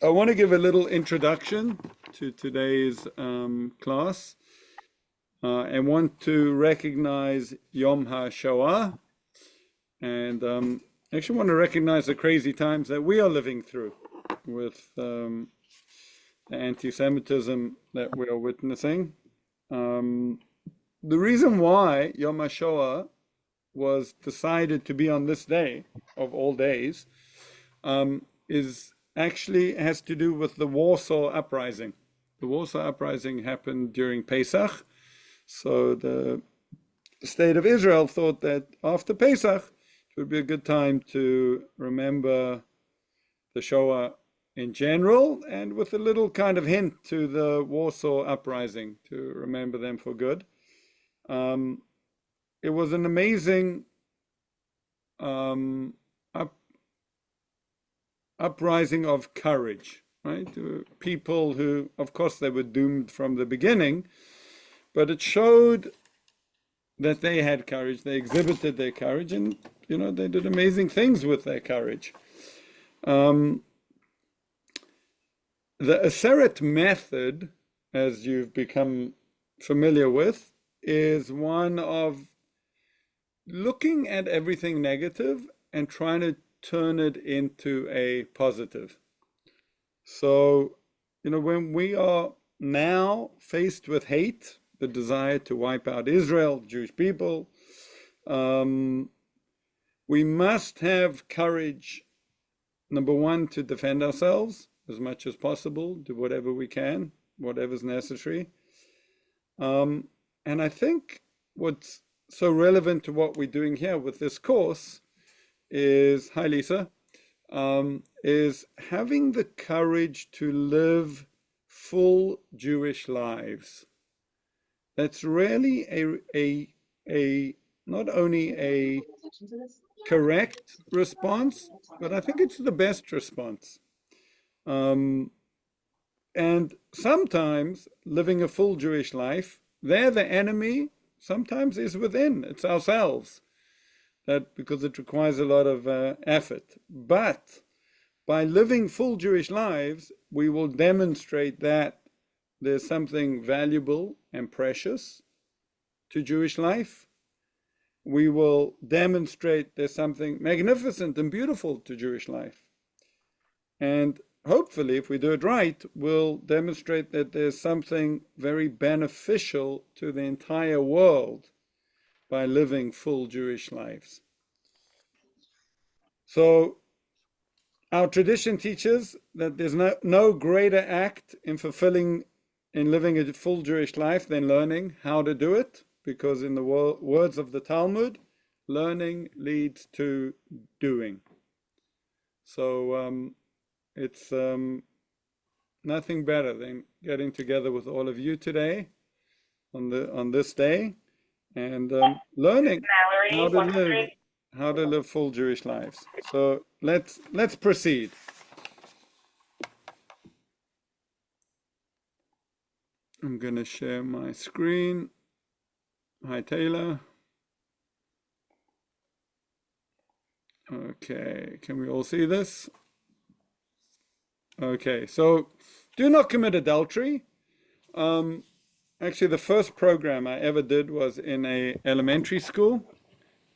I want to give a little introduction to today's class. I want to recognize Yom HaShoah and actually want to recognize the crazy times that we are living through with the anti-Semitism that we are witnessing. The reason why Yom HaShoah was decided to be on this day of all days is actually has to do with the Warsaw Uprising. The Warsaw Uprising happened during Pesach, so the state of Israel thought that after Pesach it would be a good time to remember the Shoah in general, and with a little kind of hint to the Warsaw Uprising to remember them for good. It was an amazing uprising of courage, right? People who, of course, they were doomed from the beginning, but it showed that they had courage. They exhibited their courage, and they did amazing things with their courage. The Aseret method, as you've become familiar with, is one of looking at everything negative and trying to turn it into a positive. So, when we are now faced with hate, the desire to wipe out Israel, Jewish people, we must have courage, number one, to defend ourselves as much as possible, do whatever we can, whatever's necessary. And I think what's so relevant to what we're doing here with this course is, hi Lisa, is having the courage to live full Jewish lives. That's really a not only a correct response, but I think it's the best response. And sometimes living a full Jewish life, there the enemy sometimes is within, it's ourselves. That because it requires a lot of effort. But by living full Jewish lives, we will demonstrate that there's something valuable and precious to Jewish life. We will demonstrate there's something magnificent and beautiful to Jewish life. And hopefully, if we do it right, we'll demonstrate that there's something very beneficial to the entire world by living full Jewish lives. So our tradition teaches that there's no greater act in living a full Jewish life than learning how to do it, because in the words of the Talmud, learning leads to doing. So it's nothing better than getting together with all of you today on this day and learning how to live full Jewish lives. So let's proceed. I'm going to share my screen. Hi, Taylor. Okay, can we all see this? Okay, so do not commit adultery. Actually, the first program I ever did was in a elementary school.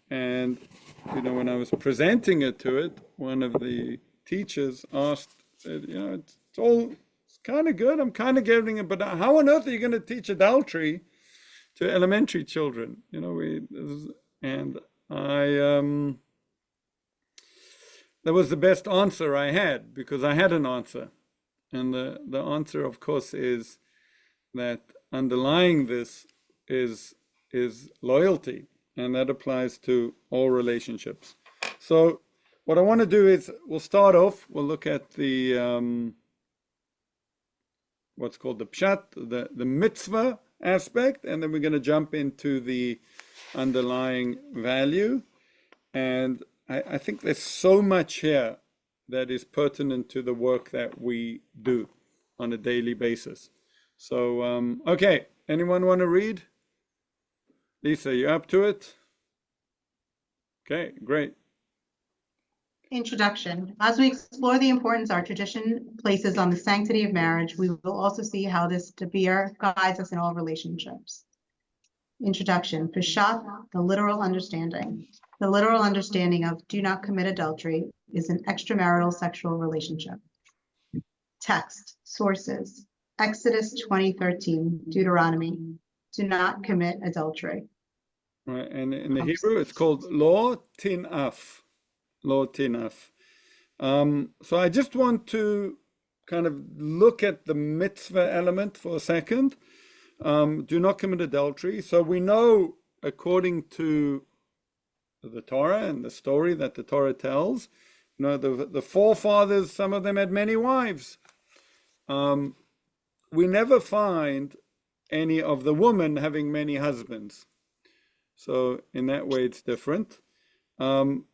And, when I was presenting it to it, one of the teachers said, it's kind of good. I'm kind of getting it, but how on earth are you going to teach adultery to elementary children? And that was the best answer I had, because I had an answer. And the answer, of course, is that underlying this is loyalty. And that applies to all relationships. So what I want to do is we'll start off, we'll look at the what's called the pshat, the mitzvah aspect, and then we're going to jump into the underlying value. And I think there's so much here that is pertinent to the work that we do on a daily basis. So, okay, anyone want to read? Lisa, you up to it? Okay, great. Introduction. As we explore the importance our tradition places on the sanctity of marriage, we will also see how this Dabir guides us in all relationships. Introduction. Peshat, the literal understanding. The literal understanding of do not commit adultery is an extramarital sexual relationship. Text. Sources. Exodus 20:13, Deuteronomy. Do not commit adultery. Right, and in the Hebrew, it's called lo tinaf. Lo tinaf. So I just want to kind of look at the mitzvah element for a second. Do not commit adultery. So we know, according to the Torah and the story that the Torah tells, you know, the forefathers, some of them had many wives. We never find any of the women having many husbands. So in that way, it's different.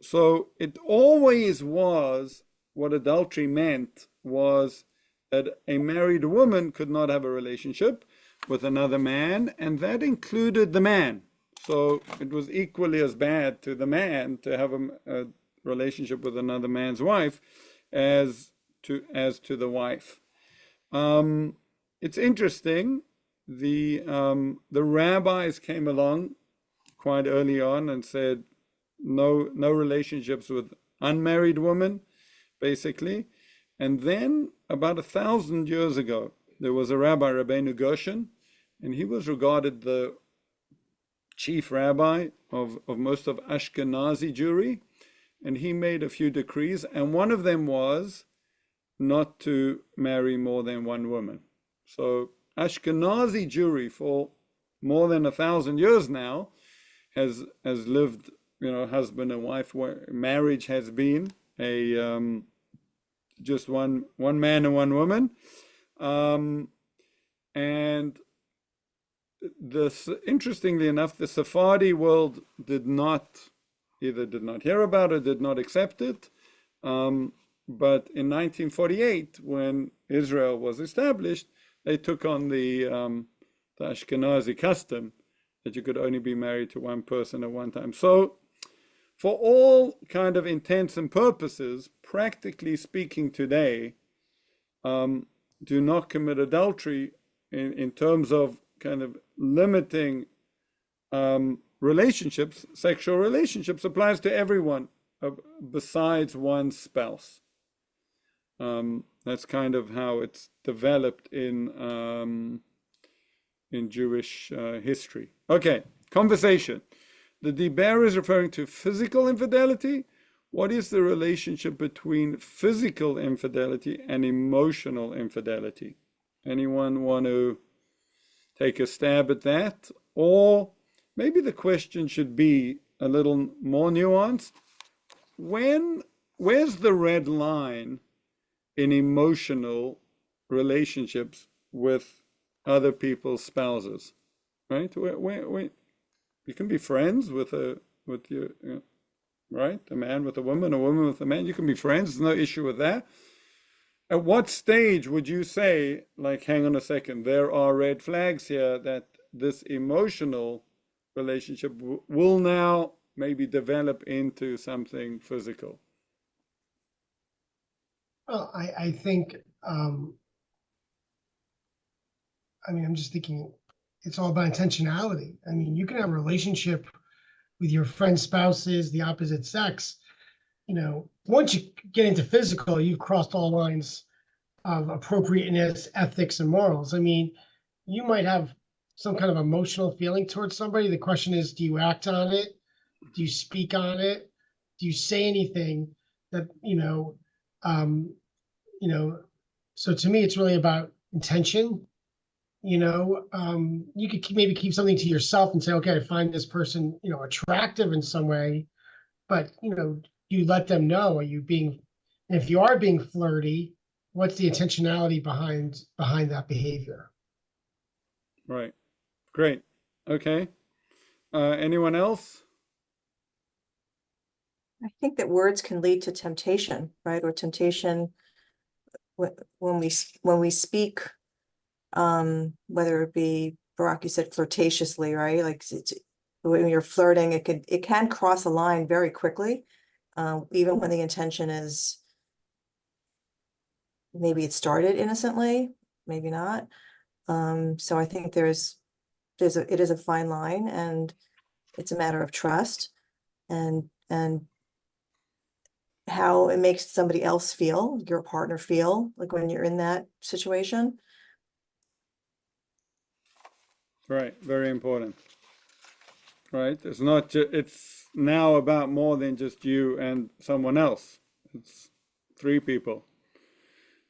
So it always was, what adultery meant was that a married woman could not have a relationship with another man, and that included the man. So it was equally as bad to the man to have a relationship with another man's wife as to the wife. It's interesting. The rabbis came along quite early on and said no relationships with unmarried women, basically. And then about 1,000 years ago, there was a rabbi, Rabbeinu Gershon, and he was regarded the chief rabbi of most of Ashkenazi Jewry, and he made a few decrees, and one of them was not to marry more than one woman. So Ashkenazi Jewry for more than 1,000 years now has lived, you know, husband and wife, where marriage has been a just one man and one woman. And interestingly enough, the Sephardi world did not hear about it, did not accept it. But in 1948, when Israel was established, they took on the Ashkenazi custom that you could only be married to one person at one time. So for all kind of intents and purposes, practically speaking today, do not commit adultery in terms of kind of limiting relationships, sexual relationships, applies to everyone besides one's spouse. That's kind of how it's developed in Jewish history. Okay, conversation. The Diber is referring to physical infidelity. What is the relationship between physical infidelity and emotional infidelity? Anyone want to take a stab at that? Or maybe the question should be a little more nuanced. Where's the red line in emotional relationships with other people's spouses? Right? Where you can be friends with your right? A man with a woman with a man. You can be friends. There's no issue with that. At what stage would you say, like, hang on a second, there are red flags here that this emotional relationship will now maybe develop into something physical? Well, I think, I'm just thinking it's all about intentionality. I mean, you can have a relationship with your friend's spouses, the opposite sex. You know, once you get into physical, you've crossed all lines of appropriateness, ethics, and morals. I mean, you might have some kind of emotional feeling towards somebody. The question is, do you act on it? Do you speak on it? Do you say anything that, so to me, it's really about intention. You could maybe keep something to yourself and say, okay, I find this person, attractive in some way, but, you let them know, are you being, and if you are being flirty, what's the intentionality behind that behavior? Right. Great. Okay. Anyone else? I think that words can lead to temptation, right? Or temptation when we speak, whether it be, Barak, you said flirtatiously, right? Like when you're flirting, it can cross a line very quickly. even when the intention is, maybe it started innocently, maybe not. So I think it is a fine line, and it's a matter of trust and how it makes somebody else feel, your partner feel, like when you're in that situation. Right, very important. Right, it's not it's now about more than just you and someone else. It's three people.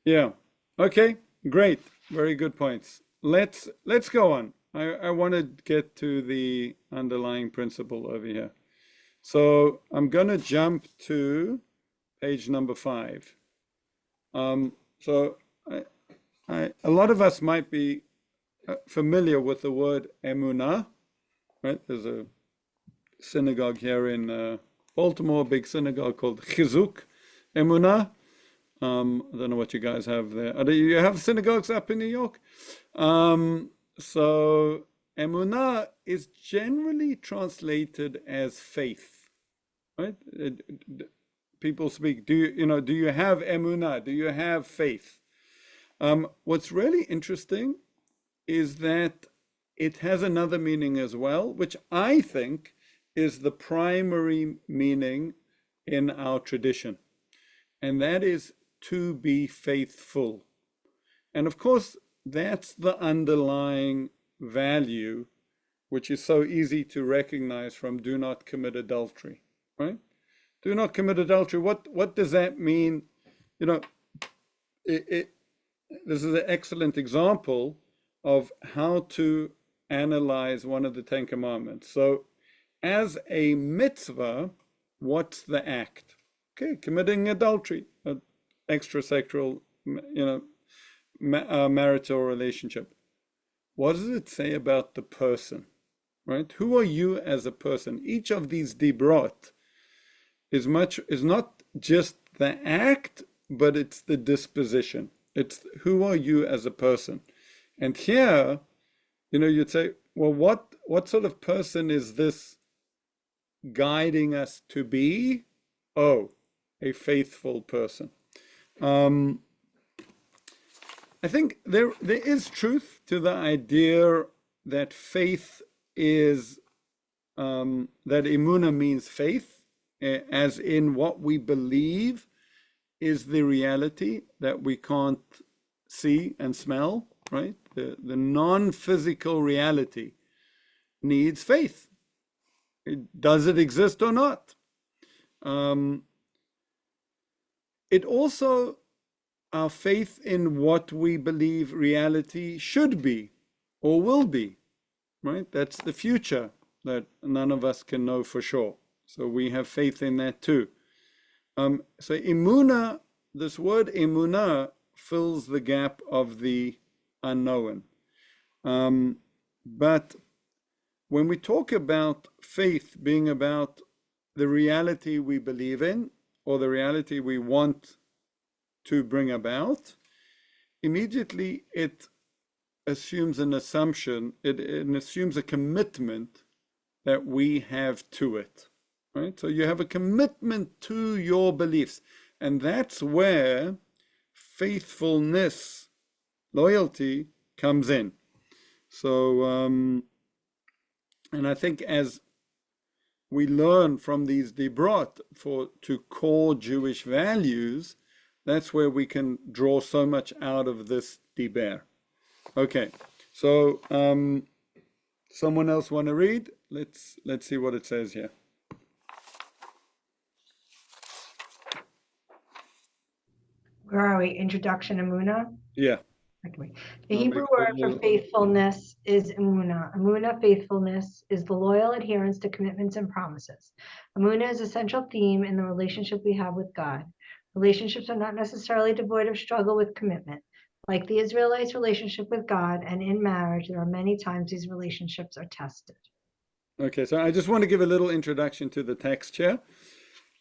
Yeah. Okay, great. Very good points. Let's go on. I want to get to the underlying principle over here. So I'm going to jump to page number 5. So a lot of us might be familiar with the word emunah, right? There's a synagogue here in Baltimore, a big synagogue called Chizuk Emunah. I don't know what you guys have there. Do you have synagogues up in New York? So emunah is generally translated as faith, right? People speak, do you have emunah? Do you have faith? What's really interesting is that it has another meaning as well, which I think is the primary meaning in our tradition, and that is to be faithful. And of course, that's the underlying value, which is so easy to recognize from do not commit adultery, right? Do not commit adultery. What does that mean? This is an excellent example of how to analyze one of the Ten Commandments. So as a mitzvah, what's the act? Okay, committing adultery, extrasexual, marital relationship. What does it say about the person, right? Who are you as a person? Each of these dibrot is not just the act, but it's the disposition. It's who are you as a person. And here, you'd say, well, what sort of person is this guiding us to be? Oh, a faithful person. I think there is truth to the idea that faith is, that emunah means faith, as in what we believe is the reality that we can't see and smell, right? The non-physical reality needs faith. Does it exist or not? It also, our faith in what we believe reality should be or will be, right? That's the future that none of us can know for sure. So we have faith in that too. So emunah, this word emunah fills the gap of the unknown. But when we talk about faith being about the reality we believe in or the reality we want to bring about, immediately it assumes an assumption, it assumes a commitment that we have to it, right? So you have a commitment to your beliefs, and that's where faithfulness, loyalty comes in. So, and I think as we learn from these dibrot to core Jewish values, that's where we can draw so much out of this diber. Okay, so someone else want to read? Let's see what it says here. Where are we? Introduction, Emunah? Yeah. Okay. The Hebrew word for faithfulness is emunah. Emunah, faithfulness, is the loyal adherence to commitments and promises. Emunah is a central theme in the relationship we have with God. Relationships are not necessarily devoid of struggle with commitment. Like the Israelites' relationship with God and in marriage, there are many times these relationships are tested. Okay, so I just want to give a little introduction to the text here.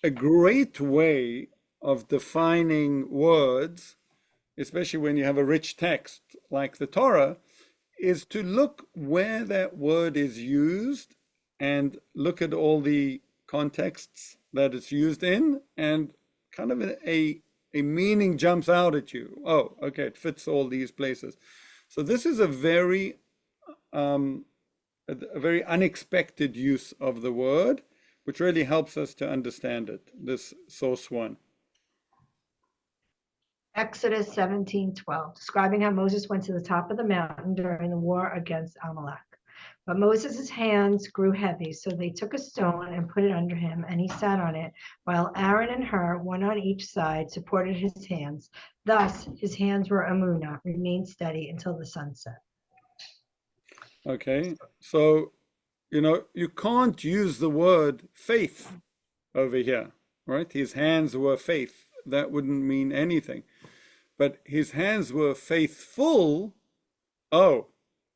A great way of defining words, especially when you have a rich text like the Torah, is to look where that word is used and look at all the contexts that it's used in, and kind of a meaning jumps out at you. Oh, okay, it fits all these places. So this is a very unexpected use of the word, which really helps us to understand it, this source one. Exodus 17:12, describing how Moses went to the top of the mountain during the war against Amalek. But Moses' hands grew heavy, so they took a stone and put it under him, and he sat on it, while Aaron and Hur, one on each side, supported his hands. Thus, his hands were amunah, remained steady until the sunset. Okay, so, you can't use the word faith over here, right? His hands were faith. That wouldn't mean anything. But his hands were faithful. Oh,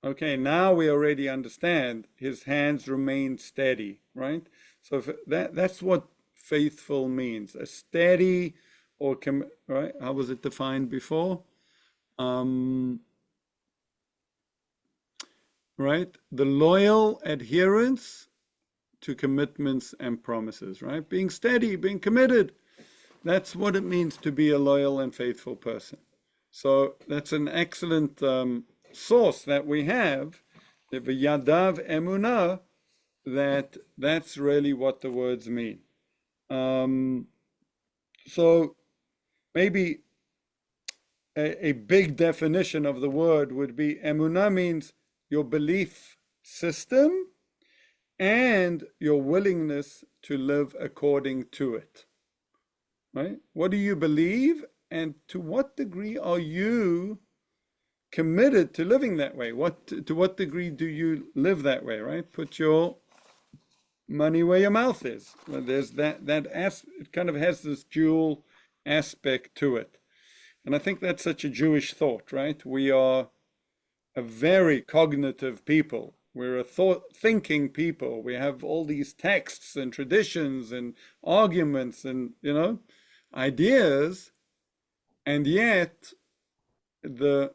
okay, now we already understand his hands remained steady, right? So that's what faithful means, a steady or, right? How was it defined before? Right? The loyal adherence to commitments and promises, right? Being steady, being committed. That's what it means to be a loyal and faithful person. So that's an excellent source that we have, the V'yadav Emunah, that's really what the words mean. So maybe a big definition of the word would be Emunah means your belief system and your willingness to live according to it. Right? What do you believe, and to what degree are you committed to living that way? To what degree do you live that way? Right? Put your money where your mouth is. Well, there's it kind of has this dual aspect to it, and I think that's such a Jewish thought. Right? We are a very cognitive people. We're a thinking people. We have all these texts and traditions and arguments and ideas, and yet the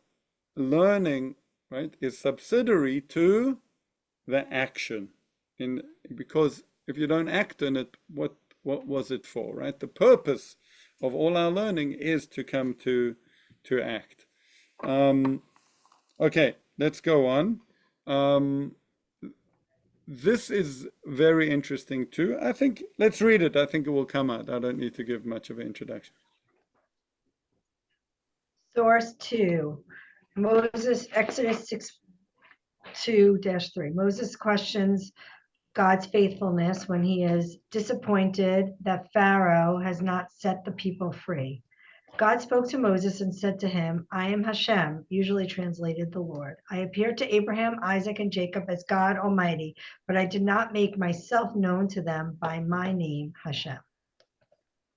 learning, right, is subsidiary to the action. Because if you don't act on it, what was it for, right? The purpose of all our learning is to come to act. Okay, let's go on. This is very interesting too. I think, let's read it. I think it will come out. I don't need to give much of an introduction. Source 2, Moses, Exodus 6:2-3. Moses questions God's faithfulness when he is disappointed that Pharaoh has not set the people free. God spoke to Moses and said to him, I am Hashem, usually translated the Lord. I appeared to Abraham, Isaac, and Jacob as God Almighty, but I did not make myself known to them by my name, Hashem.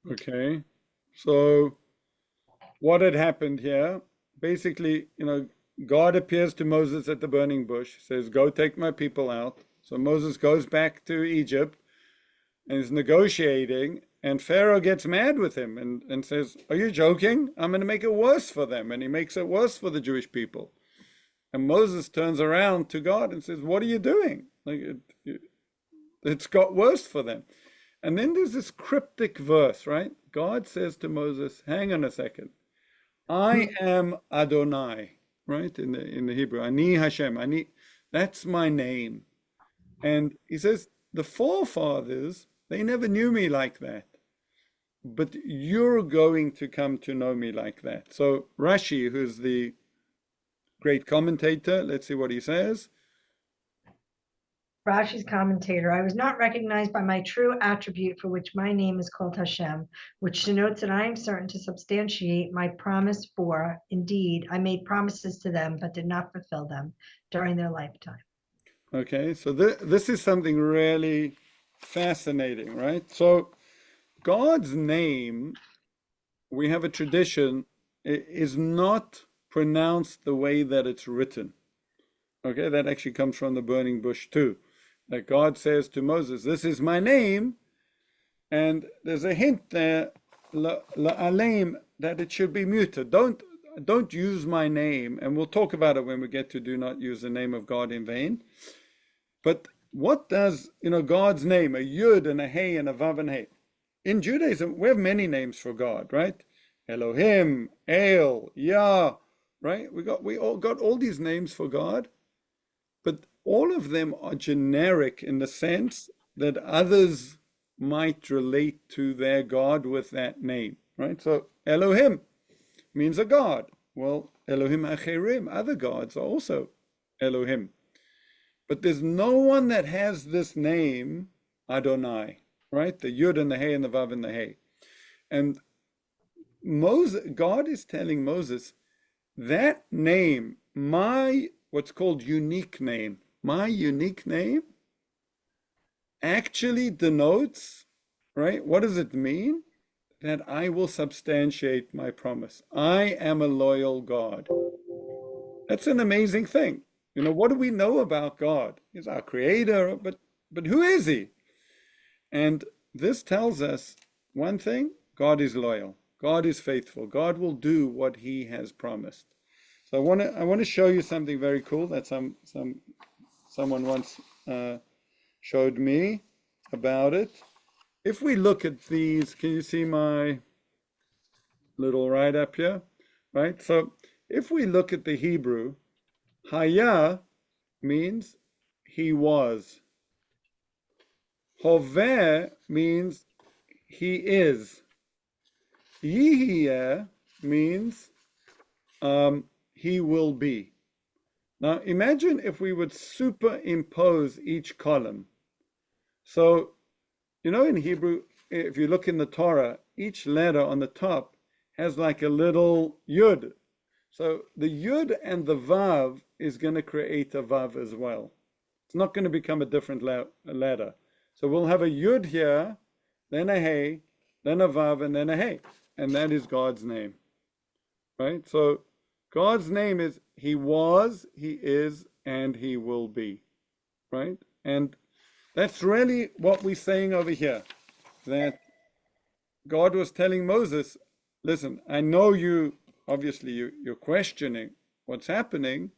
Okay, so what had happened here? Basically, God appears to Moses at the burning bush, says, go take my people out. So Moses goes back to Egypt and is negotiating, and Pharaoh gets mad with him and says, are you joking? I'm going to make it worse for them. And he makes it worse for the Jewish people. And Moses turns around to God and says, what are you doing? It's got worse for them. And then there's this cryptic verse, right? God says to Moses, hang on a second. I am Adonai, right? In the Hebrew, Ani Hashem, that's my name. And he says, the forefathers, they never knew me like that. But you're going to come to know me like that. So Rashi, who's the great commentator, let's see what he says. Rashi's commentator, I was not recognized by my true attribute for which my name is called Hashem, which denotes that I am certain to substantiate my promise for, indeed, I made promises to them, but did not fulfill them during their lifetime. Okay, so this is something really fascinating, right? So God's name, we have a tradition, is not pronounced the way that it's written. Okay, that actually comes from the burning bush too. That God says to Moses, this is my name, and there's a hint there, la'aleim, that it should be muted. Don't use my name, and we'll talk about it when we get to do not use the name of God in vain. But what does, God's name, a yud and a hey and a vav and hey, in Judaism, we have many names for God, right? Elohim, El, Yah, right? We all got all these names for God, but all of them are generic in the sense that others might relate to their God with that name, right? So Elohim means a God. Well, Elohim Acherim, other gods are also Elohim. But there's no one that has this name, Adonai, right? The Yud and the Hey and the Vav and the Hey. And God is telling Moses, that name, what's called unique name, my unique name actually denotes, right? What does it mean? That I will substantiate my promise. I am a loyal God. That's an amazing thing. What do we know about God? He's our creator, but who is he? And this tells us one thing: God is loyal. God is faithful. God will do what he has promised. So I want to show you something very cool that someone once showed me about it. If we look at these, can you see my little write-up here? Right? So if we look at the Hebrew, Haya means he was. Hoveh means he is. Yihiyeh means he will be. Now imagine if we would superimpose each column. So, in Hebrew, if you look in the Torah, each letter on the top has like a little yud. So the yud and the vav is going to create a vav as well. It's not going to become a different letter. So we'll have a yud here, then a hey, then a vav, and then a hey. And that is God's name. Right? So God's name is he was, he is, and he will be. Right? And that's really what we're saying over here. That God was telling Moses, listen, I know obviously you're questioning what's happening.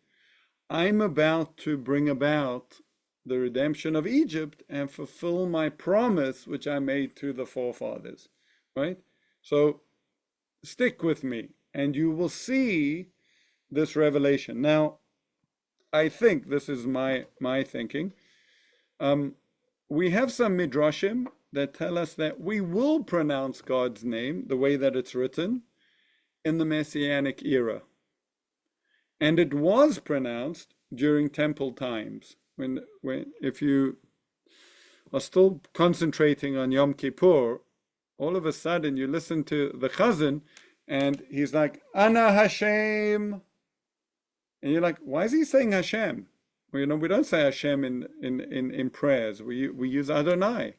I'm about to bring about the redemption of Egypt and fulfill my promise which I made to the forefathers, right? So stick with me and you will see this revelation. Now, I think this is my thinking. We have some midrashim that tell us that we will pronounce God's name the way that it's written in the Messianic era. And it was pronounced during temple times. If you are still concentrating on Yom Kippur, all of a sudden you listen to the chazan and he's like, Ana Hashem. And you're like, why is he saying Hashem? Well, we don't say Hashem in prayers. We use Adonai.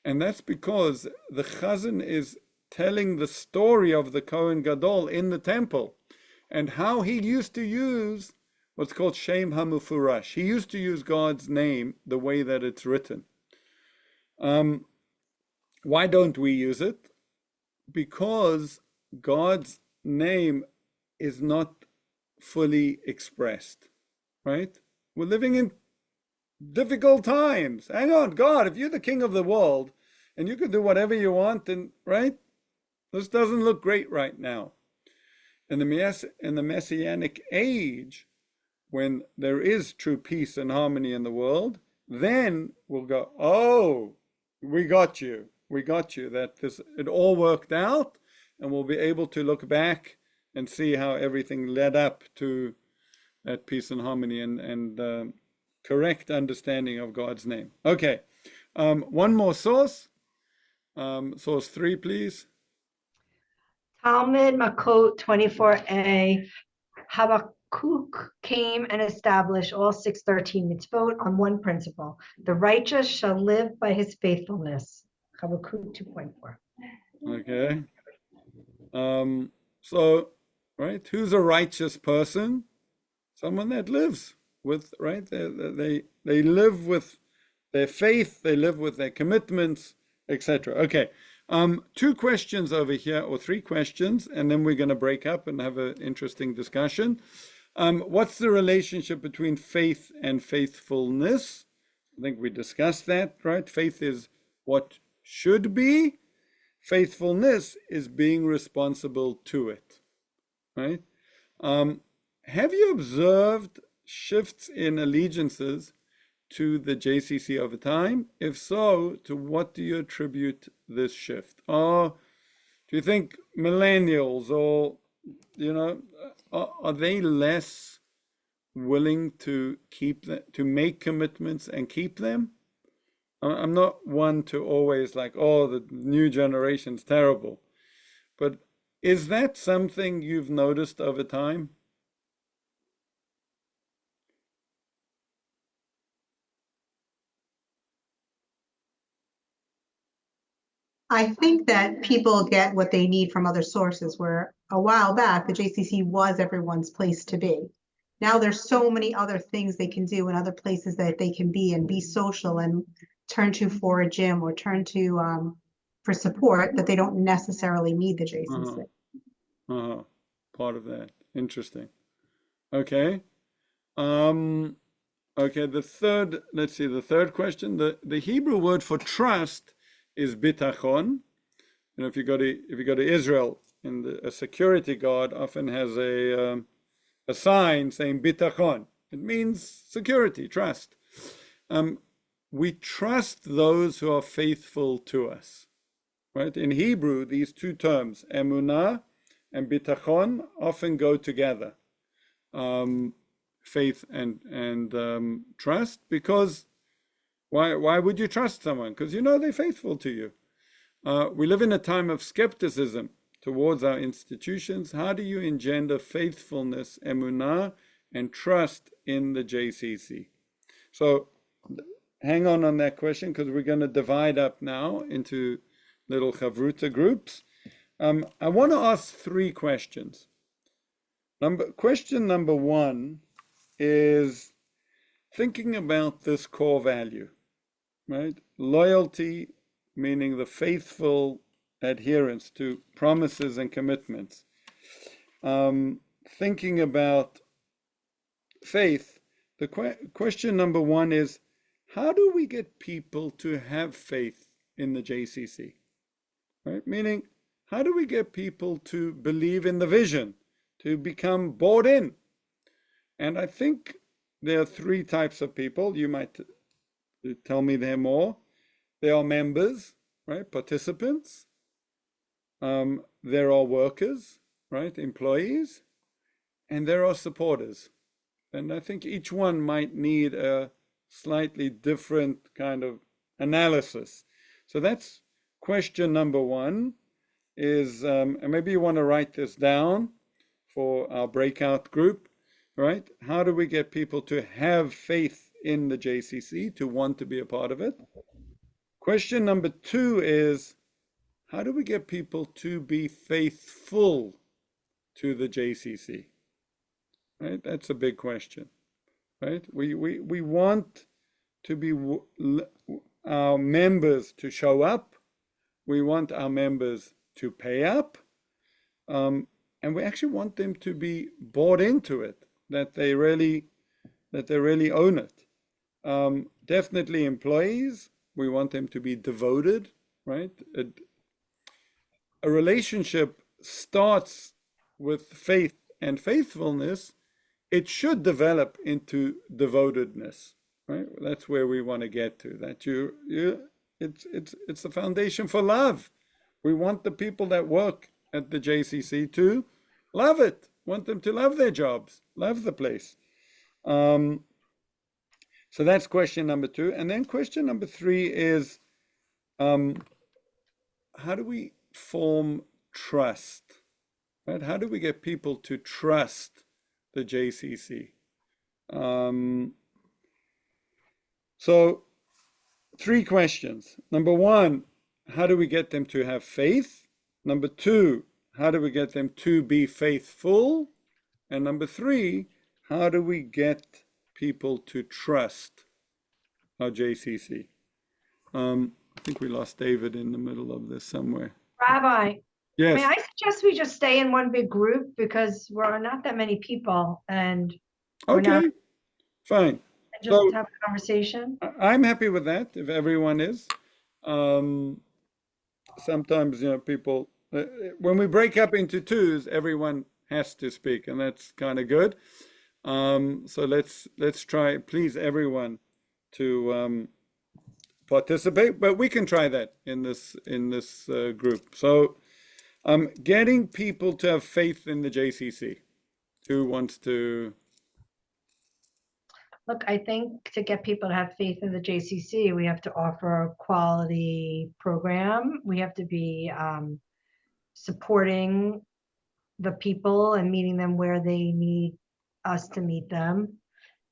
And that's because the chazan is telling the story of the Kohen Gadol in the temple and how he used to use what's called Shem HaMufurash. He used to use God's name the way that it's written. Why don't we use it? Because God's name is not fully expressed, right? We're living in difficult times. Hang on, God, if you're the king of the world and you can do whatever you want, then, right? This doesn't look great right now. In the Messianic age, when there is true peace and harmony in the world, then we'll go, oh, we got you, that it all worked out, and we'll be able to look back and see how everything led up to that peace and harmony and correct understanding of God's name. Okay, one more source. Source 3, please. Talmud Makot 24a, Habakkuk came and established all 613 mitzvot on one principle: the righteous shall live by his faithfulness. Habakkuk 2.4. Okay. So, right, who's a righteous person? Someone that lives with, right? They live with their faith, they live with their commitments, etc. Okay. 2 questions over here, or 3 questions, and then we're going to break up and have an interesting discussion. What's the relationship between faith and faithfulness? I think we discussed that, right? Faith is what should be, faithfulness is being responsible to it, right? Have you observed shifts in allegiances to the JCC over time? If so, to what do you attribute this shift? Or do you think millennials, or, are they less willing to to make commitments and keep them? I'm not one to always like, oh, the new generation's terrible. But is that something you've noticed over time? I think that people get what they need from other sources, where a while back, the JCC was everyone's place to be. Now there's so many other things they can do and other places that they can be and be social and turn to for a gym or turn to for support, that they don't necessarily need the JCC. Part of that. Interesting. Okay. Okay, the third question. The Hebrew word for trust is bitachon. If you go to Israel, and a security guard often has a sign saying bitachon. It means security, trust. We trust those who are faithful to us, right? In Hebrew, these two terms, emunah and bitachon, often go together. Faith and trust, because why would you trust someone? Because they're faithful to you. We live in a time of skepticism towards our institutions. How do you engender faithfulness, emunah, and trust in the JCC? So hang on that question, because we're going to divide up now into little chavruta groups. I want to ask 3 questions. Question number 1 is thinking about this core value, right? Loyalty, meaning the faithful adherence to promises and commitments. Thinking about faith, the question number 1 is, how do we get people to have faith in the JCC? Right? Meaning, how do we get people to believe in the vision, to become bought in? And I think there are 3 types of people. You might tell me there are more. There are members, right? Participants. There are workers, right? Employees. And there are supporters. And I think each one might need a slightly different kind of analysis. So that's question number 1 is, and maybe you want to write this down for our breakout group, right? How do we get people to have faith in the JCC, to want to be a part of it? Question number 2 is, how do we get people to be faithful to the JCC? Right? That's a big question, right? We want to be our members to show up. We want our members to pay up. And we actually want them to be bought into it, that they really own it. Definitely employees, we want them to be devoted, right? A relationship starts with faith and faithfulness. It should develop into devotedness, right? That's where we want to get to. That it's the foundation for love. We want the people that work at the JCC to love it. Want them to love their jobs, love the place. So that's question number 2. And then question number 3 is, how do we form trust? Right? How do we get people to trust the JCC? So 3 questions. Number 1, how do we get them to have faith? Number 2, how do we get them to be faithful? And number 3, how do we get people to trust our JCC? I think we lost David in the middle of this somewhere. Rabbi, Yes. may I suggest we just stay in one big group, because we're not that many people and we're not, Okay, fine. and just So have a conversation. I'm happy with that, if everyone is. sometimes, people, when we break up into twos, everyone has to speak, and that's kind of good. So let's try, please, everyone to participate, but we can try that in this group. So, getting people to have faith in the JCC. Who wants to? Look, I think to get people to have faith in the JCC, we have to offer a quality program. We have to be supporting the people and meeting them where they need us to meet them,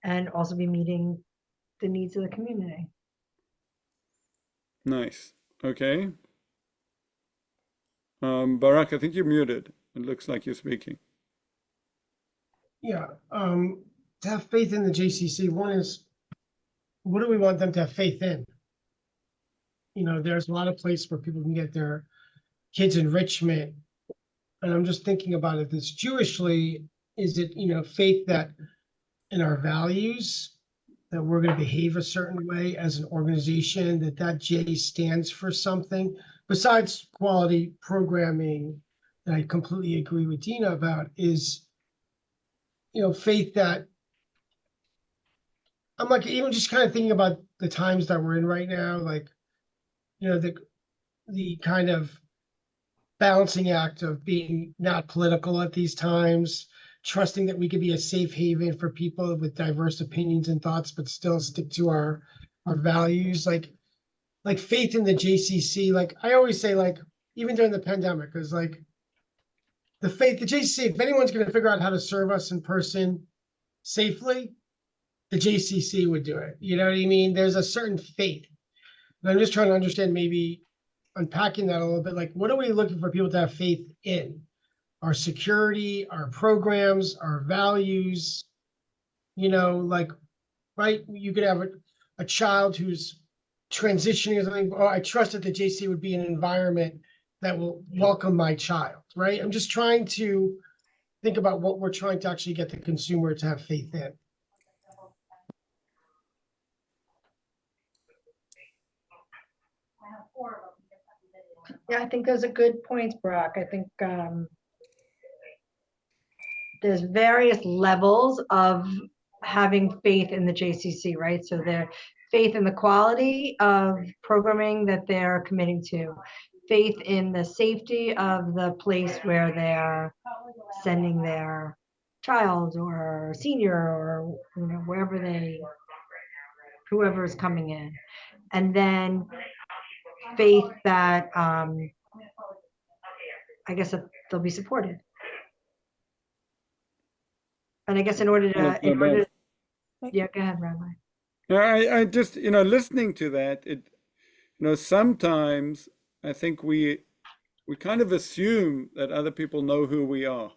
and also be meeting the needs of the community. Nice. Okay. Barak, I think you're muted. It looks like you're speaking. Yeah, to have faith in the JCC, one is, what do we want them to have faith in? There's a lot of places where people can get their kids enrichment. And I'm just thinking about it this Jewishly, is it, faith that in our values, that we're going to behave a certain way as an organization, that J stands for something besides quality programming that I completely agree with Dina about, is, faith that I'm like, even just kind of thinking about the times that we're in right now, like, the kind of balancing act of being not political at these times, trusting that we could be a safe haven for people with diverse opinions and thoughts, but still stick to our values, like faith in the JCC. Like I always say, like even during the pandemic, because like the JCC, if anyone's going to figure out how to serve us in person safely, the JCC would do it. You know what I mean? There's a certain faith. And I'm just trying to understand, maybe unpacking that a little bit, like what are we looking for people to have faith in? Our security, our programs, our values, like, right? You could have a child who's transitioning or something. Oh, I trust that the JC would be an environment that will welcome my child, right? I'm just trying to think about what we're trying to actually get the consumer to have faith in. Yeah, I think those are good points, Brock. I think there's various levels of having faith in the JCC, right? So their faith in the quality of programming that they're committing to, faith in the safety of the place where they're sending their child or senior or whoever is coming in, and then faith that I guess that they'll be supported. And I guess in order to, yeah, go ahead, Rabbi. I just, listening to that, sometimes I think we kind of assume that other people know who we are,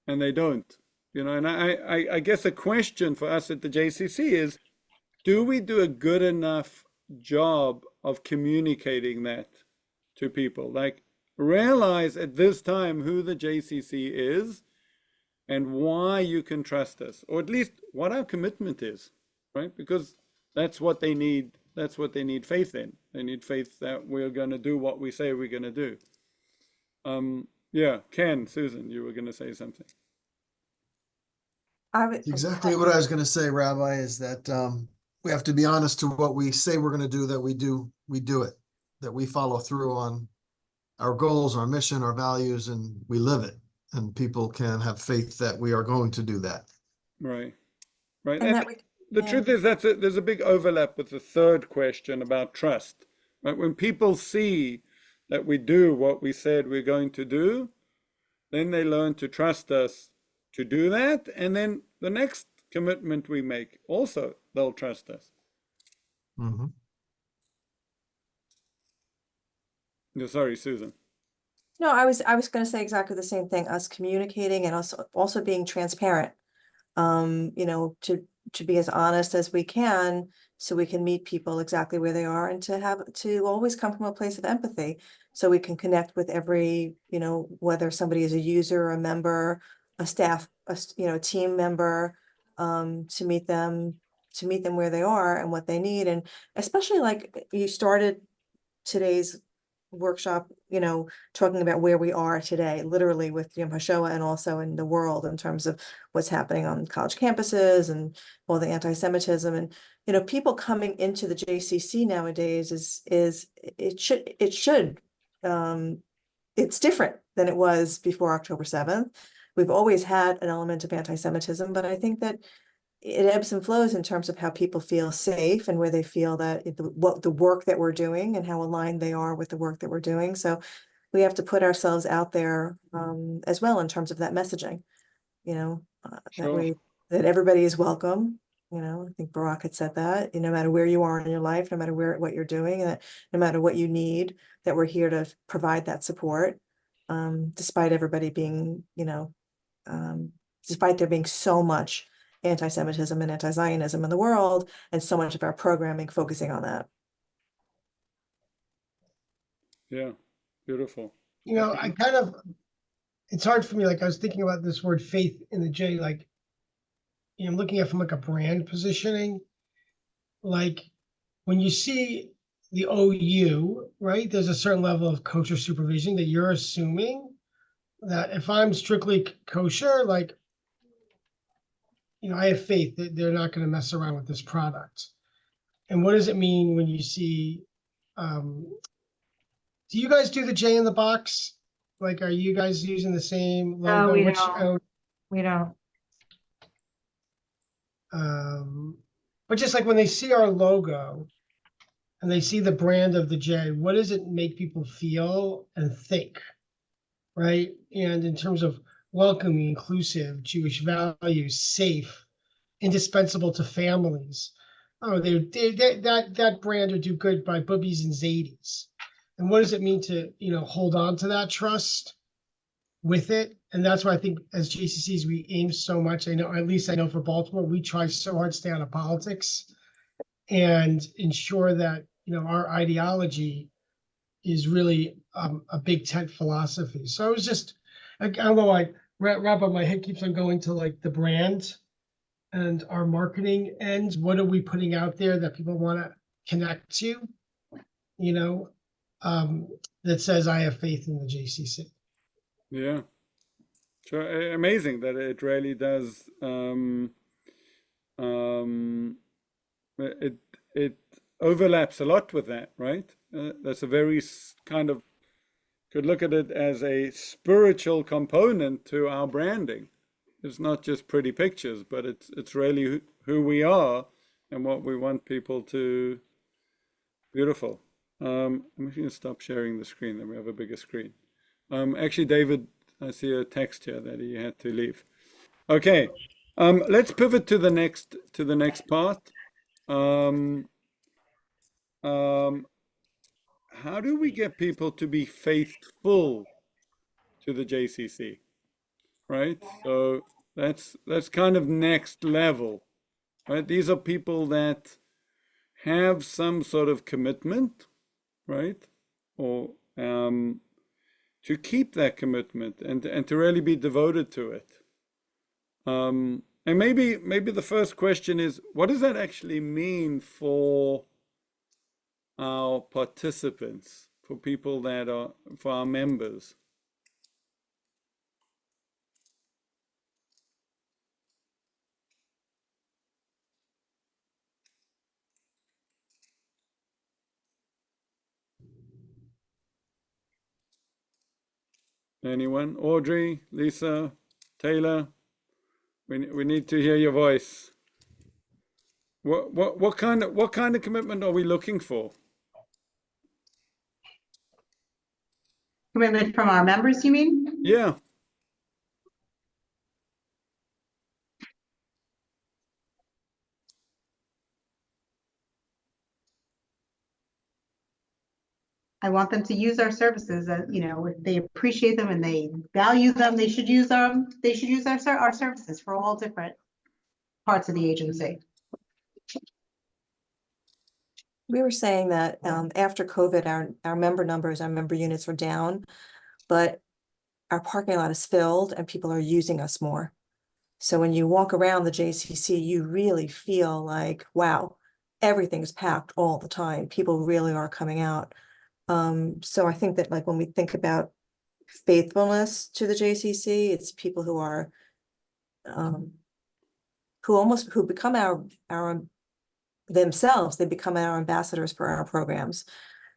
and they don't. And I guess a question for us at the JCC is, do we do a good enough job of communicating that to people? Like, realize at this time who the JCC is and why you can trust us, or at least what our commitment is, right? Because that's what they need. That's what they need faith in. They need faith that we're going to do what we say we're going to do. Yeah, Ken, Susan, you were going to say something. Exactly what I was going to say, Rabbi, is that we have to be honest to what we say we're going to do, that we do it, that we follow through on our goals, our mission, our values, and we live it. And people can have faith that we are going to do that. Right. Right. And And the truth is there's a big overlap with the third question about trust. Right? When people see that we do what we said we're going to do, then they learn to trust us to do that. And then the next commitment we make, also they'll trust us. Mm-hmm. No, sorry, Susan. No, I was going to say exactly the same thing, us communicating and also being transparent, to be as honest as we can, so we can meet people exactly where they are, and to always come from a place of empathy, so we can connect with every, whether somebody is a user, a member, a staff, a team member, to meet them where they are and what they need. And especially, like you started today's workshop, you know, talking about where we are today, literally with Yom HaShoah and also in the world in terms of what's happening on college campuses and all the anti-Semitism. And, you know, people coming into the JCC nowadays it's different than it was before October 7th. We've always had an element of anti-Semitism, but I think that it ebbs and flows in terms of how people feel safe and where they feel that what the work that we're doing and how aligned they are with the work that we're doing. So we have to put ourselves out there as well in terms of that messaging, you know, that Sure. way that everybody is welcome. You know, I think Barack had said that, no matter where you are in your life, no matter what you're doing, that no matter what you need, that we're here to provide that support, despite everybody being, despite there being so much anti-Semitism and anti-Zionism in the world, and so much of our programming focusing on that. Yeah, beautiful. You know, it's hard for me, like I was thinking about this word faith in the J, like, I'm looking at it from like a brand positioning. Like when you see the OU, right, there's a certain level of kosher supervision that you're assuming that if I'm strictly kosher, like, I have faith that they're not going to mess around with this product. And what does it mean when you see, do you guys do the J in the box? Like, are you guys using the same logo? No, we Which, don't. We don't. but just like when they see our logo and they see the brand of the J, what does it make people feel and think, right? And in terms of welcoming, inclusive, Jewish values, safe, indispensable to families. Oh, that brand would do good by boobies and Zadies. And what does it mean to, hold on to that trust with it? And that's why I think as JCCs, we aim so much. I know for Baltimore, we try so hard to stay out of politics and ensure that, our ideology is really a big tent philosophy. So it was just, I don't know, like wrap up my head keeps on going to like the brand and our marketing ends. What are we putting out there that people want to connect to, that says I have faith in the JCC. Yeah. Sure. Amazing that it really does. It overlaps a lot with that, right? That's a very kind of, could look at it as a spiritual component to our branding. It's not just pretty pictures, but it's really who we are and what we want people to. Beautiful. I'm just going to stop sharing the screen, then we have a bigger screen. Actually, David, I see a text here that he had to leave. Okay, let's pivot to the next part. How do we get people to be faithful to the JCC? Right? So that's kind of next level, right? These are people that have some sort of commitment, right? Or to keep that commitment and to really be devoted to it. And maybe the first question is, what does that actually mean for our participants, for people that are, for our members? Anyone? Audrey, Lisa, Taylor? We need to hear your voice. What kind of commitment are we looking for? Commitment from our members, you mean? Yeah. I want them to use our services. If they appreciate them and they value them, they should use them. They should use our services for all different parts of the agency. We were saying that after COVID, our member numbers, our member units were down, but our parking lot is filled and people are using us more. So when you walk around the JCC, you really feel like, wow, everything's packed all the time. People really are coming out. So I think that like when we think about faithfulness to the JCC, it's people who are um, who become our themselves. They become our ambassadors for our programs.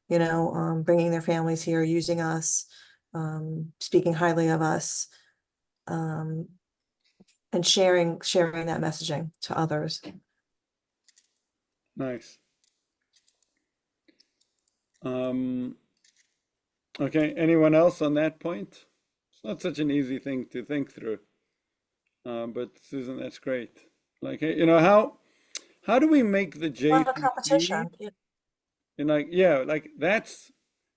Bringing their families here, using us, speaking highly of us, and sharing that messaging to others. Nice. Okay, anyone else on that point? It's not such an easy thing to think through. But Susan, that's great. Like, how do we make the A lot of JCC, competition. Yeah. and like that's,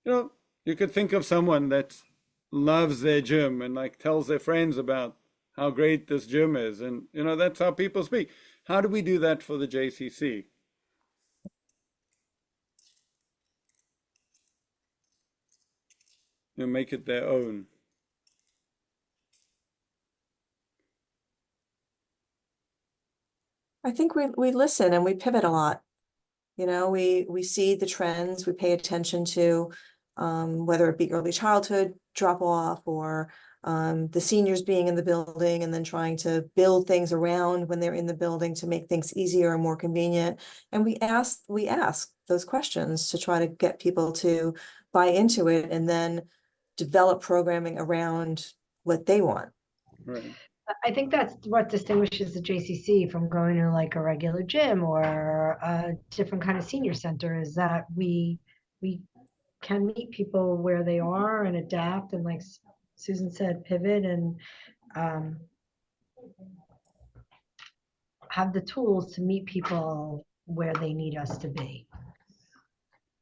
you could think of someone that loves their gym and like tells their friends about how great this gym is, and that's how people speak. How do we do that for the JCC? Make it their own. I think we listen and we pivot a lot. We see the trends, we pay attention to whether it be early childhood drop off or the seniors being in the building and then trying to build things around when they're in the building to make things easier and more convenient. And we ask those questions to try to get people to buy into it and then develop programming around what they want. Right. I think that's what distinguishes the JCC from going to like a regular gym or a different kind of senior center is that we can meet people where they are and adapt and, like Susan said, pivot and have the tools to meet people where they need us to be.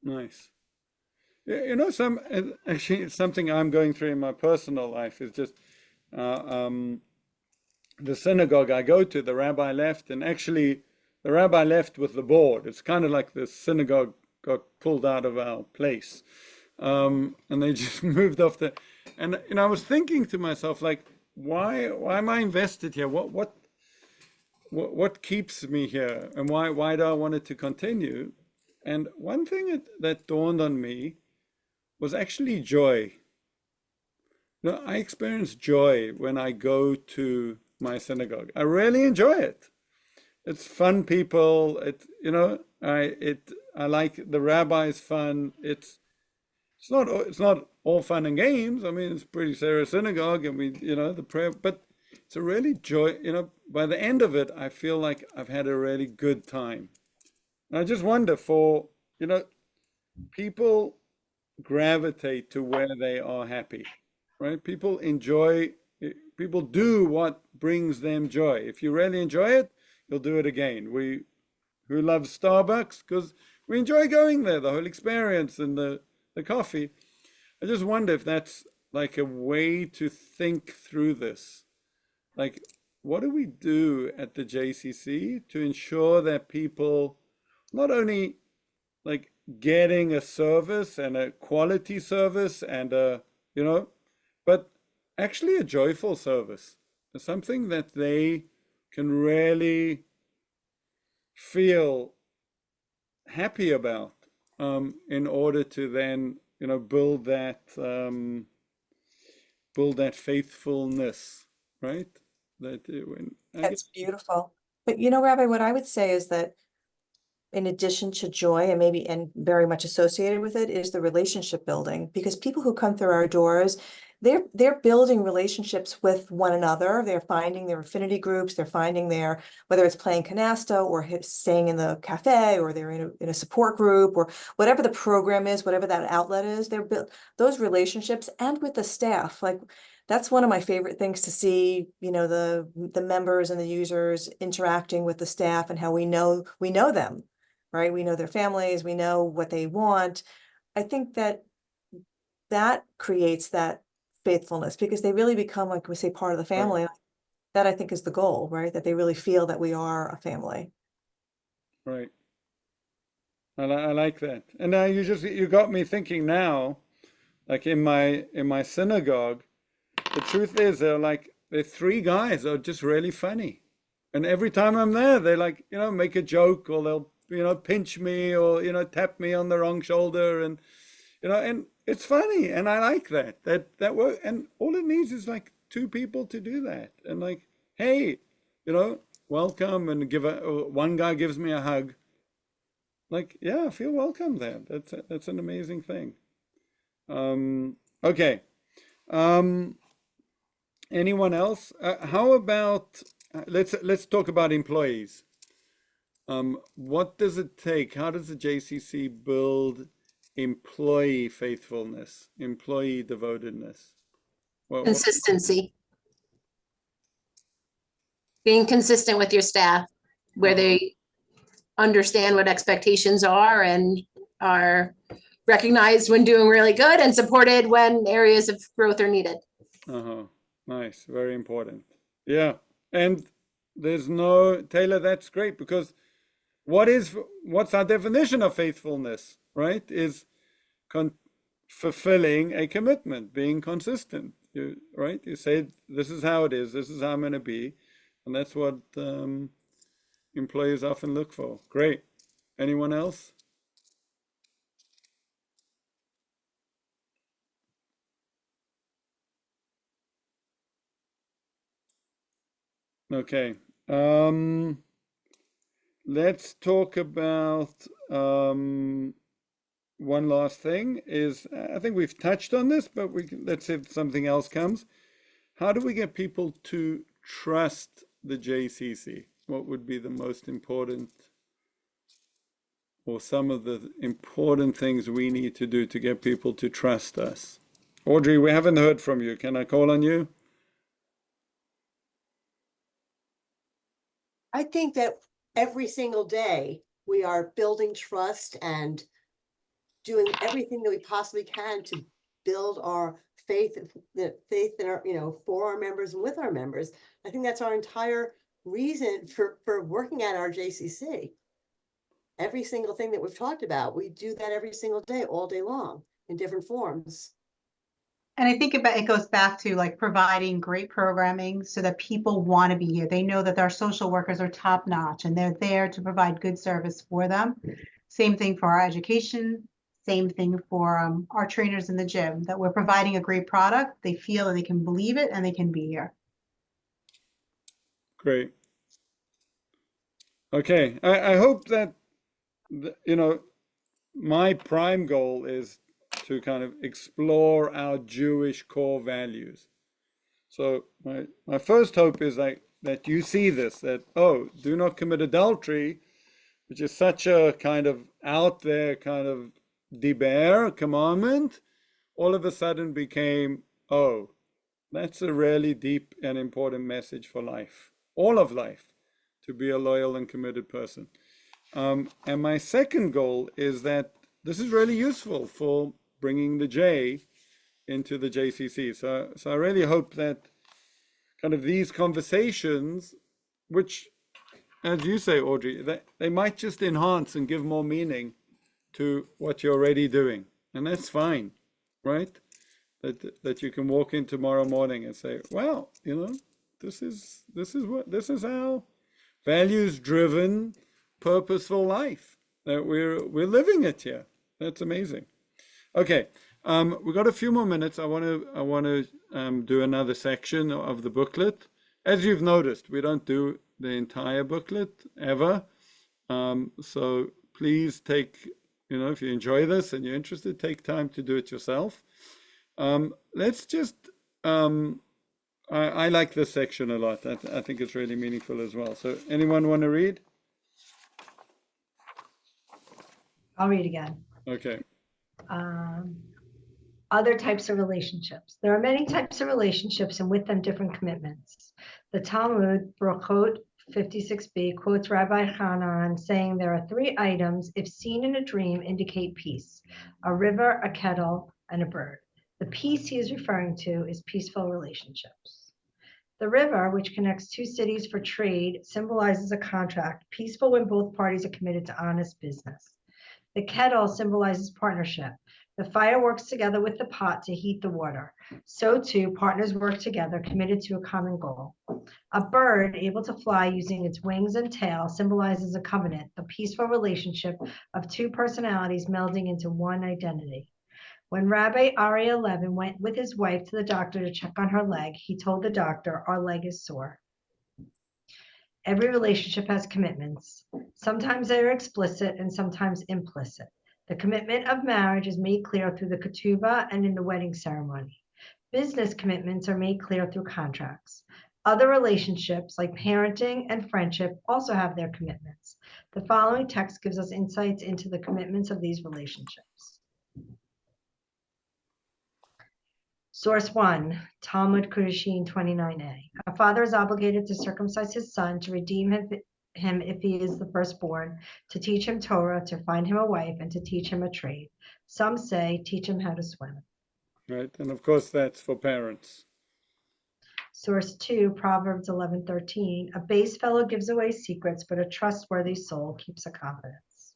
Nice. Actually, it's something I'm going through in my personal life is just uh, um, the synagogue I go to, the rabbi left, and actually the rabbi left with the board. It's kind of like the synagogue got pulled out of our place, and they just moved off the. And I was thinking to myself, like, why am I invested here? What keeps me here, and why do I want it to continue? And one thing that dawned on me was actually joy. I experience joy when I go to my synagogue. I really enjoy it. It's fun people. I like the rabbi's fun. It's not all fun and games. I mean, it's pretty serious synagogue, and the prayer, but it's a really joy. By the end of it, I feel like I've had a really good time. And I just wonder for people gravitate to where they are happy, right? People do what brings them joy. If you really enjoy it, you'll do it again. Who loves Starbucks because we enjoy going there, the whole experience and the coffee. I just wonder if that's like a way to think through this. Like, what do we do at the JCC to ensure that people not only like getting a service and a quality service and but actually a joyful service, something that they can really feel happy about, in order to then build that faithfulness, right? That when I That's beautiful. But Rabbi, what I would say is that in addition to joy and very much associated with it is the relationship building, because people who come through our doors, they're building relationships with one another. They're finding their affinity groups. They're finding whether it's playing canasta or staying in the cafe, or they're in a support group, or whatever the program is, whatever that outlet is, they're built those relationships, and with the staff. Like, that's one of my favorite things to see, the members and the users interacting with the staff and how we know them, right? We know their families, we know what they want. I think that creates that faithfulness, because they really become, like we say, part of the family. Right, That, I think, is the goal, right? That they really feel that we are a family. right. I like that. And now you got me thinking now, like in my synagogue, the truth is they're three guys that are just really funny. And every time I'm there, they like, make a joke, or they'll, pinch me, or, tap me on the wrong shoulder. And, and it's funny, and I like that work, and all it needs is like two people to do that, and like, hey, welcome, and one guy gives me a hug, like, yeah, I feel welcome there. That's an amazing thing. Okay. Anyone else? How about let's talk about employees. What does it take? How does the JCC build employee faithfulness, employee devotedness? What? Consistency. Being consistent with your staff, where they understand what expectations are and are recognized when doing really good and supported when areas of growth are needed. Uh-huh. Nice. Very important. Yeah. And Taylor, that's great, because what's our definition of faithfulness, right? Is fulfilling a commitment, being consistent. Right? You say, this is how it is, this is how I'm going to be. And that's what employees often look for. Great. Anyone else? Okay. Let's talk about one last thing. I think we've touched on this, but let's see if something else comes. How do we get people to trust the JCC? What would be the most important, or some of the important things we need to do to get people to trust us? Audrey, we haven't heard from you. Can I call on you? I think that every single day we are building trust and doing everything that we possibly can to build our faith in our, for our members and with our members. I think that's our entire reason for working at our JCC. Every single thing that we've talked about, we do that every single day, all day long, in different forms. And I think it goes back to like providing great programming so that people want to be here. They know that our social workers are top notch and they're there to provide good service for them. Same thing for our education. Same thing for our trainers in the gym, that we're providing a great product. They feel that they can believe it and they can be here. Great. Okay. I hope that, my prime goal is to kind of explore our Jewish core values. So my first hope is that you see this, that, do not commit adultery, which is such a kind of out there kind of diber commandment, all of a sudden became, that's a really deep and important message for life, all of life, to be a loyal and committed person. And my second goal is that this is really useful for bringing the J into the JCC. So I really hope that kind of these conversations, which, as you say, Audrey, they might just enhance and give more meaning to what you're already doing. And that's fine, right? That you can walk in tomorrow morning and say, well, this is our values-driven, purposeful life, that we're living it here. That's amazing. Okay, we've got a few more minutes. I want to do another section of the booklet. As you've noticed, we don't do the entire booklet ever. So please take, if you enjoy this and you're interested, take time to do it yourself. Let's just, I like this section a lot. I think it's really meaningful as well. So anyone want to read? I'll read again. Okay. Other types of relationships. There are many types of relationships and with them different commitments. The Talmud, Brachot 56b, quotes Rabbi Hanan saying there are 3 items, if seen in a dream, indicate peace: a river, a kettle, and a bird. The peace he is referring to is peaceful relationships. The river, which connects 2 cities for trade, symbolizes a contract, peaceful when both parties are committed to honest business. The kettle symbolizes partnership. The fire works together with the pot to heat the water. So too, partners work together, committed to a common goal. A bird, able to fly using its wings and tail, symbolizes a covenant, the peaceful relationship of 2 personalities melding into one identity. When Rabbi Ari Levin went with his wife to the doctor to check on her leg, he told the doctor, "Our leg is sore." Every relationship has commitments. Sometimes they're explicit and sometimes implicit. The commitment of marriage is made clear through the ketubah and in the wedding ceremony. Business commitments are made clear through contracts. Other relationships, like parenting and friendship, also have their commitments. The following text gives us insights into the commitments of these relationships. Source 1, Talmud Kurushin 29a. A father is obligated to circumcise his son to redeem him if he is the firstborn, to teach him Torah, to find him a wife, and to teach him a trade. Some say teach him how to swim. Right, and of course that's for parents. Source 2, Proverbs 11:13. A base fellow gives away secrets, but a trustworthy soul keeps a confidence.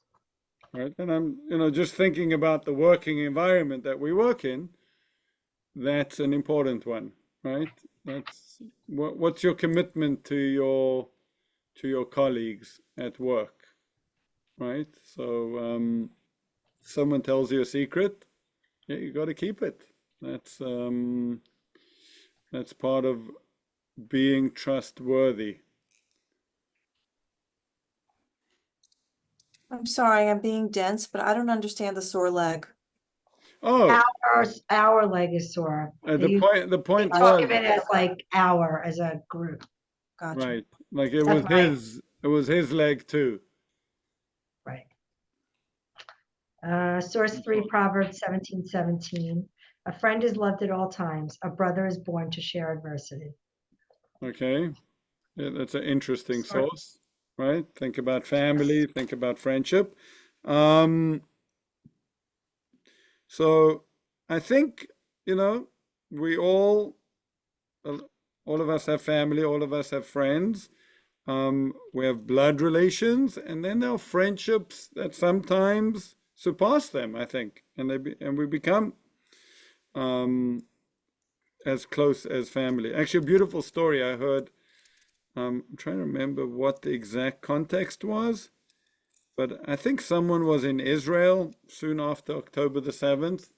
Right, and I'm just thinking about the working environment that we work in. That's an important one, right? That's what's your commitment to your colleagues at work, right? So someone tells you a secret, yeah, you got to keep it. That's part of being trustworthy. I'm sorry, I'm being dense, but I don't understand the sore leg. Oh, Our leg is sore. the They point talk was of it as like our, as a group. Gotcha. right, like it That's was his leg too. Right. Source 3, Proverbs 17:17. A friend is loved at all times. A brother is born to share adversity. Okay, yeah, that's an interesting Sure. source, right? Think about family, think about friendship. So I think, we all of us have family, all of us have friends. We have blood relations, and then there are friendships that sometimes surpass them, I think, and we become as close as family. Actually, a beautiful story I heard. I'm trying to remember what the exact context was, but I think someone was in Israel soon after October the 7th,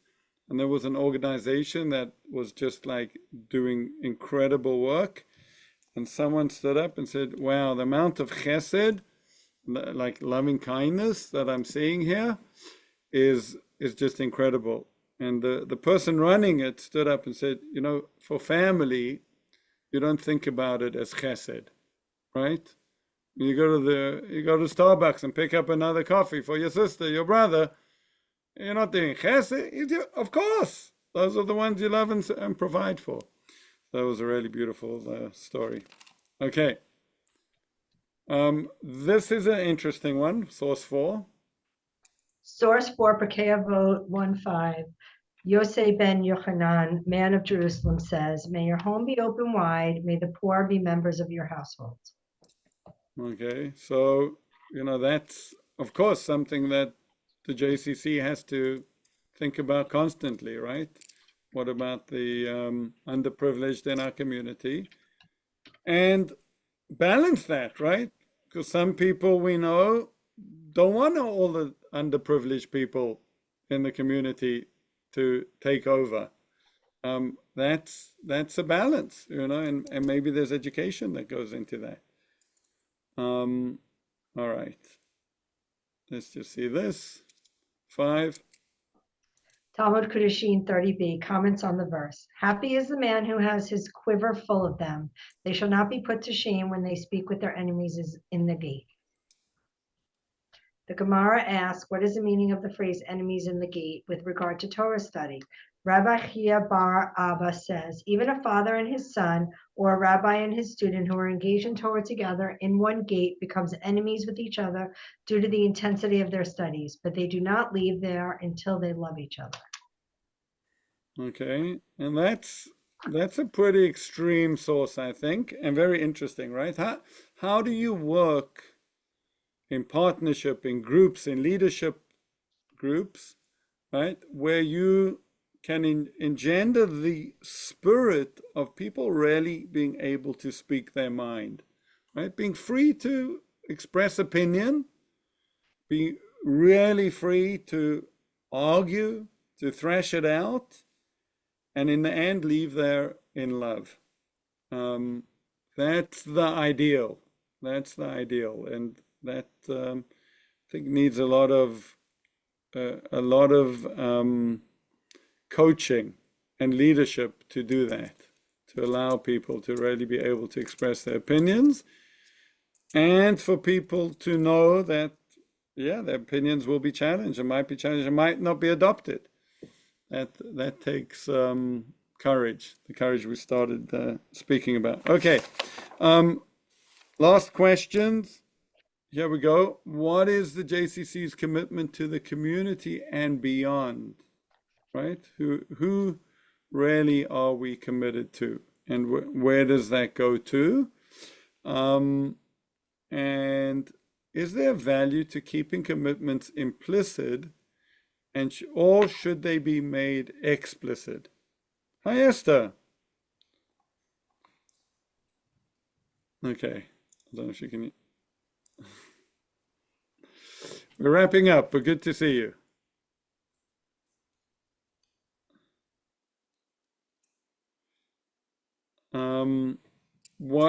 and there was an organization that was just like doing incredible work. And someone stood up and said, wow, the amount of chesed, like loving kindness that I'm seeing here is just incredible. And the person running it stood up and said, for family, you don't think about it as chesed, right? You go to Starbucks and pick up another coffee for your sister, your brother. You're not doing chesed. Of course, those are the ones you love and provide for. That was a really beautiful story. Okay. This is an interesting one. Source 4. Source 4, Pirkei Avot 1:5. Yosei ben Yochanan, man of Jerusalem, says, "May your home be open wide. May the poor be members of your household." Okay. So, that's, of course, something that the JCC has to think about constantly, right? What about the underprivileged in our community? And balance that, right? Because some people we know don't want all the underprivileged people in the community to take over. That's a balance, and maybe there's education that goes into that. All right. Let's just see this. 5. Talmud Kurushin 30b comments on the verse. Happy is the man who has his quiver full of them. They shall not be put to shame when they speak with their enemies in the gate. The Gemara asks, what is the meaning of the phrase enemies in the gate with regard to Torah study? Rabbi Chia Bar Abba says, even a father and his son, or a rabbi and his student who are engaged in Torah together in one gate becomes enemies with each other due to the intensity of their studies, but they do not leave there until they love each other. Okay, and that's a pretty extreme source, I think, and very interesting, right? How do you work in partnership, in groups, in leadership groups, right, where you can engender the spirit of people really being able to speak their mind, right? Being free to express opinion, being really free to argue, to thrash it out, and in the end leave there in love. That's the ideal. That's the ideal, and that I think needs a lot of coaching and leadership to do that, to allow people to really be able to express their opinions, and for people to know that, yeah, their opinions will be challenged and might be challenged and might not be adopted. That takes courage, the courage we started speaking about. Okay, last questions. Here we go. What is the JCC's commitment to the community and beyond? Right? Who really are we committed to, and where does that go to? And is there value to keeping commitments implicit, and or should they be made explicit? Hi, Esther. Okay, I don't know if you can. We're wrapping up, but good to see you.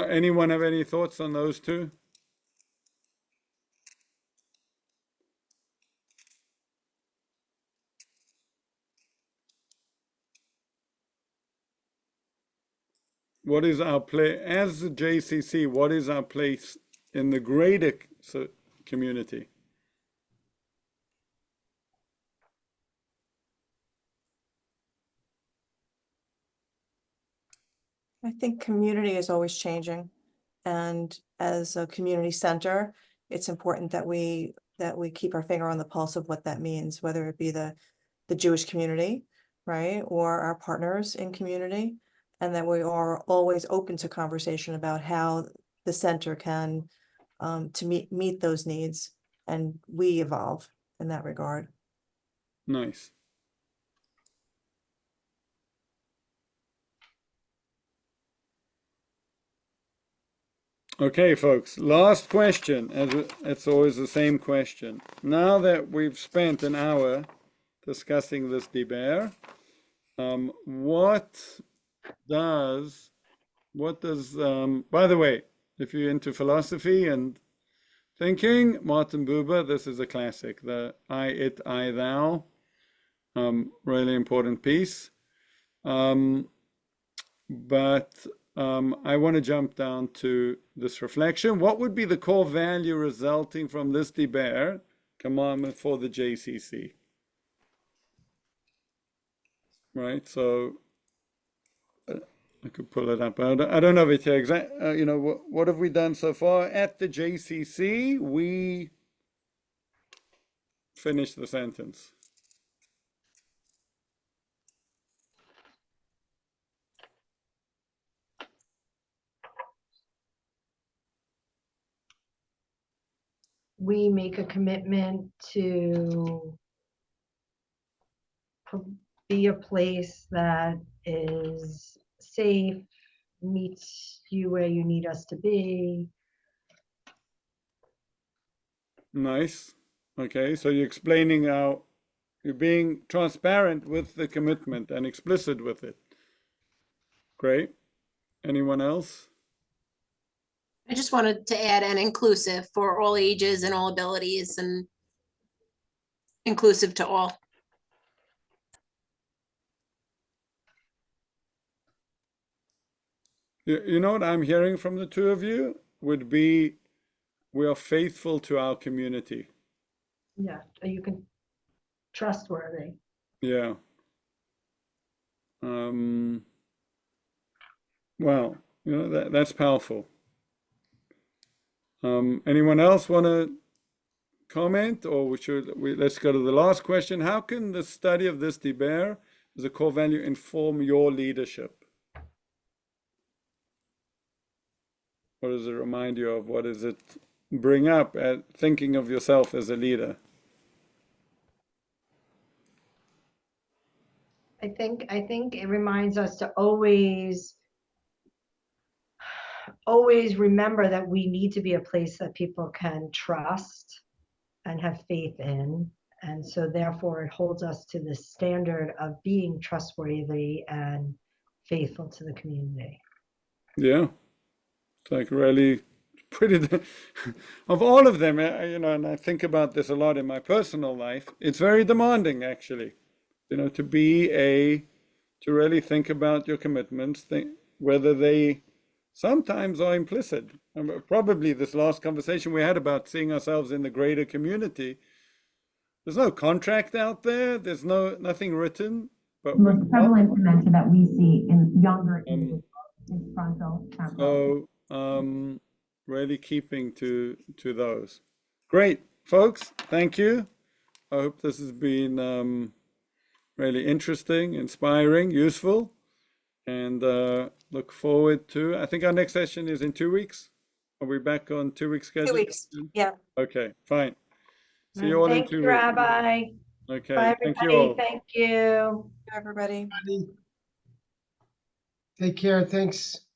Anyone have any thoughts on those two? What is our place as the JCC? What is our place in the greater community? I think community is always changing. And as a community center, it's important that we keep our finger on the pulse of what that means, whether it be the Jewish community, right, or our partners in community, and that we are always open to conversation about how the center can to meet those needs, and we evolve in that regard. Nice. Okay, folks, last question, as it's always the same question. Now that we've spent an hour discussing this diber, what does, by the way, if you're into philosophy and thinking, Martin Buber, this is a classic, the I, it, I, thou, really important piece. But I want to jump down to this reflection. What would be the core value resulting from this diber, commandment for the JCC? Right, so I could pull it up. I don't know if it's exact. What have we done so far at the JCC? We finished the sentence. We make a commitment to be a place that is safe, meets you where you need us to be. Nice. Okay, so you're explaining how you're being transparent with the commitment and explicit with it. Great. Anyone else? I just wanted to add an inclusive for all ages and all abilities and inclusive to all. You know what I'm hearing from the two of you would be, we are faithful to our community. Yeah, you can trustworthy. Yeah. Well, that's powerful. Anyone else want to comment, or let's go to the last question. How can the study of this diber as a core value inform your leadership? What does it remind you of? What does it bring up at thinking of yourself as a leader? I think it reminds us to always remember that we need to be a place that people can trust and have faith in, And so therefore it holds us to the standard of being trustworthy and faithful to the community. Yeah. It's like really pretty, of all of them, you know, and I think about this a lot in my personal life, it's very demanding actually, you know, to really think about your commitments, whether they sometimes are implicit. Probably this last conversation we had about seeing ourselves in the greater community, there's no contract out there, there's nothing written, but The most prevalent dementia that we see in younger individuals is frontotemporal. so really keeping to those. Great, folks, thank you. I hope this has been really interesting, inspiring, useful, and look forward to, I think our next session is in 2 weeks. Are we back on 2 weeks schedule? 2 weeks, yeah. Okay, fine. See you all in Thank 2 you, weeks. Rabbi. Okay, Bye, thank you everybody. all. Thank you. Everybody. Take care. Thanks.